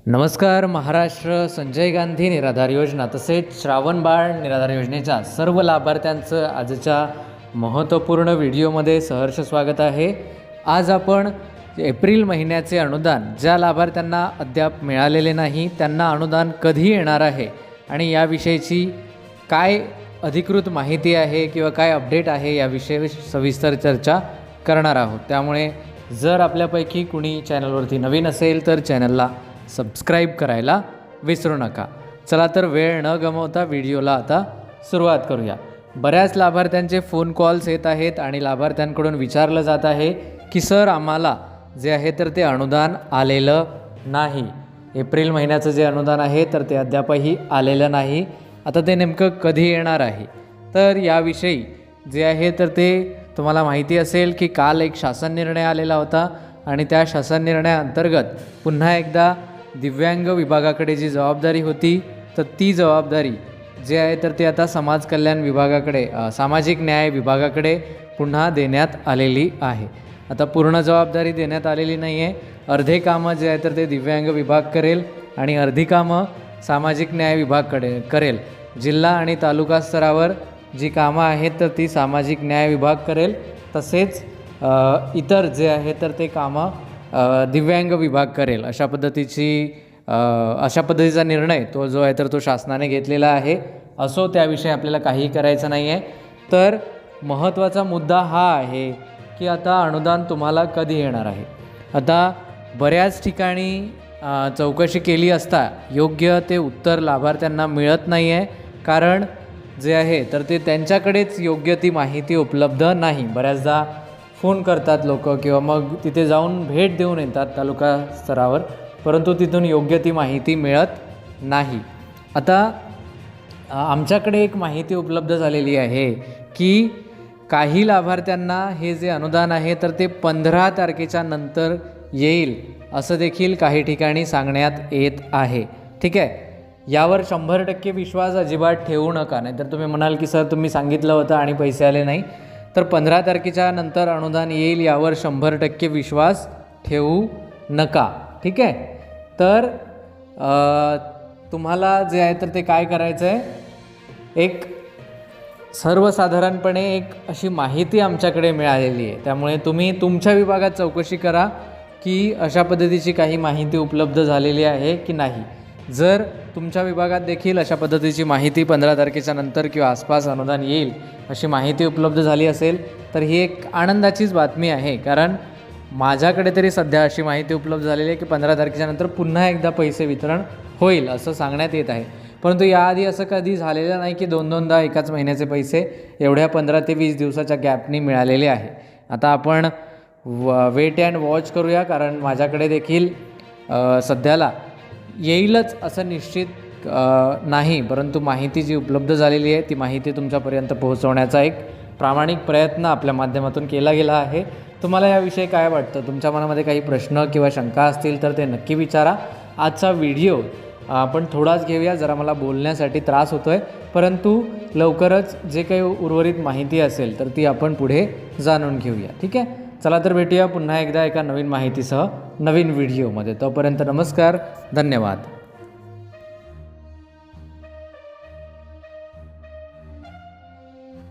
नमस्कार. महाराष्ट्र संजय गांधी निराधार योजना तसेच श्रावणबाळ निराधार योजनेच्या सर्व लाभार्थ्यांचं आजच्या महत्त्वपूर्ण व्हिडिओमध्ये सहर्ष स्वागत आहे. आज आपण एप्रिल महिन्याचे अनुदान ज्या लाभार्थ्यांना अद्याप मिळालेले नाही त्यांना अनुदान कधी येणार आहे आणि याविषयीची काय अधिकृत माहिती आहे किंवा काय अपडेट आहे याविषयी सविस्तर चर्चा करणार आहोत. त्यामुळे जर आपल्यापैकी कुणी चॅनलवरती नवीन असेल तर चॅनलला सबस्क्राईब करायला विसरू नका. चला तर वेळ न गमावता व्हिडिओला आता सुरुवात करूया. बऱ्याच लाभार्थ्यांचे फोन कॉल्स येत आहेत आणि लाभार्थ्यांकडून विचारलं जात आहे की सर आम्हाला जे आहे तर ते अनुदान आलेलं नाही. एप्रिल महिन्याचं जे अनुदान आहे तर ते अद्यापही आलेलं नाही. आता ते नेमकं कधी येणार आहे तर याविषयी जे आहे तर ते तुम्हाला माहिती असेल की काल एक शासन निर्णय आलेला होता आणि त्या शासन निर्णयाअंतर्गत पुन्हा एकदा दिव्यांग विभागाकडे जी जबाबदारी होती तर ती जबाबदारी जे आहे तर ते आता समाज कल्याण विभागाकडे सामाजिक न्याय विभागाकडे पुन्हा देण्यात आलेली आहे. आता पूर्ण जबाबदारी देण्यात आलेली नाही आहे. अर्धे कामं जे आहे तर ते दिव्यांग विभाग करेल आणि अर्धी कामं सामाजिक न्याय विभागकडे करेल. जिल्हा आणि तालुका स्तरावर जी कामं आहेत तर ती सामाजिक न्याय विभाग करेल. तसेच इतर जे आहे तर ते कामं दिव्यांग विभाग करेल. अशा पद्धतीचा निर्णय तो जो आहे तर तो शासनाने घेतलेला आहे. असो त्याविषयी आपल्याला काहीही करायचं नाही आहे. तर महत्त्वाचा मुद्दा हा आहे की आता अनुदान तुम्हाला कधी येणार आहे. आता बऱ्याच ठिकाणी चौकशी केली असता योग्य ते उत्तर लाभार्थ्यांना मिळत नाही आहे. कारण जे आहे तर ते त्यांच्याकडेच योग्य ती माहिती उपलब्ध नाही. बऱ्याचदा फोन करतात लोक किंवा मग तिथे जाऊन भेट देऊन येतात तालुका स्तरावर, परंतु तिथून योग्य ती माहिती मिळत नाही. आता आमच्याकडे एक माहिती उपलब्ध झालेली आहे की काही लाभार्थ्यांना हे जे अनुदान आहे तर ते 15 तारखेच्या नंतर येईल असं देखील काही ठिकाणी सांगण्यात येत आहे. ठीक आहे, यावर 100% विश्वास अजिबात ठेवू नका. नाहीतर तुम्ही म्हणाल की सर तुम्ही सांगितलं होतं आणि पैसे आले नाही. तर 15 तारखेच्या नंतर अनुदान येईल यावर 100% विश्वास ठेवू नका. ठीक आहे, तर तुम्हाला जे आहे तर ते काय करायचं आहे, एक सर्वसाधारणपणे एक अशी माहिती आमच्याकडे मिळालेली आहे. त्यामुळे तुम्ही तुमच्या विभागात चौकशी करा की अशा पद्धतीची काही माहिती उपलब्ध झालेली आहे की नाही. जर तुमच्या विभागात देखील अशा पद्धतीची माहिती 15 तारखेच्या नंतर किंवा आसपास अनुदान येईल अशी माहिती उपलब्ध झाली असेल तर ही एक आनंदाचीच बातमी आहे. कारण माझ्याकडे तरी सध्या अशी माहिती उपलब्ध झालेली आहे की 15 तारखेच्या नंतर पुन्हा एकदा पैसे वितरण होईल असं सांगण्यात येत आहे. परंतु याआधी असं कधी झालेलं नाही की दोनदा एकाच महिन्याचे पैसे एवढ्या 15 ते 20 दिवसाच्या गॅपनी मिळालेले आहे. आता आपण वेट अँड वॉच करूया. कारण माझ्याकडे देखील सध्याला येईलच असं निश्चित नाही, परंतु माहिती जी उपलब्ध झालेली आहे ती माहिती तुमच्यापर्यंत पोहोचवण्याचा एक प्रामाणिक प्रयत्न आपल्या माध्यमातून केला गेला आहे. तुम्हाला याविषयी काय वाटतं? तुमच्या मनामध्ये काही प्रश्न किंवा शंका असतील तर ते नक्की विचारा. आजचा व्हिडिओ आपण थोडाच घेऊया, जरा मला बोलण्यासाठी त्रास होतो आहे, परंतु लवकरच जे काही उर्वरित माहिती असेल तर ती आपण पुढे जाणून घेऊया. ठीक आहे, चला तर भेटूया पुन्हा एकदा एका नवीन माहितीसह नवीन व्हिडिओमध्ये. तोपर्यंत नमस्कार, धन्यवाद.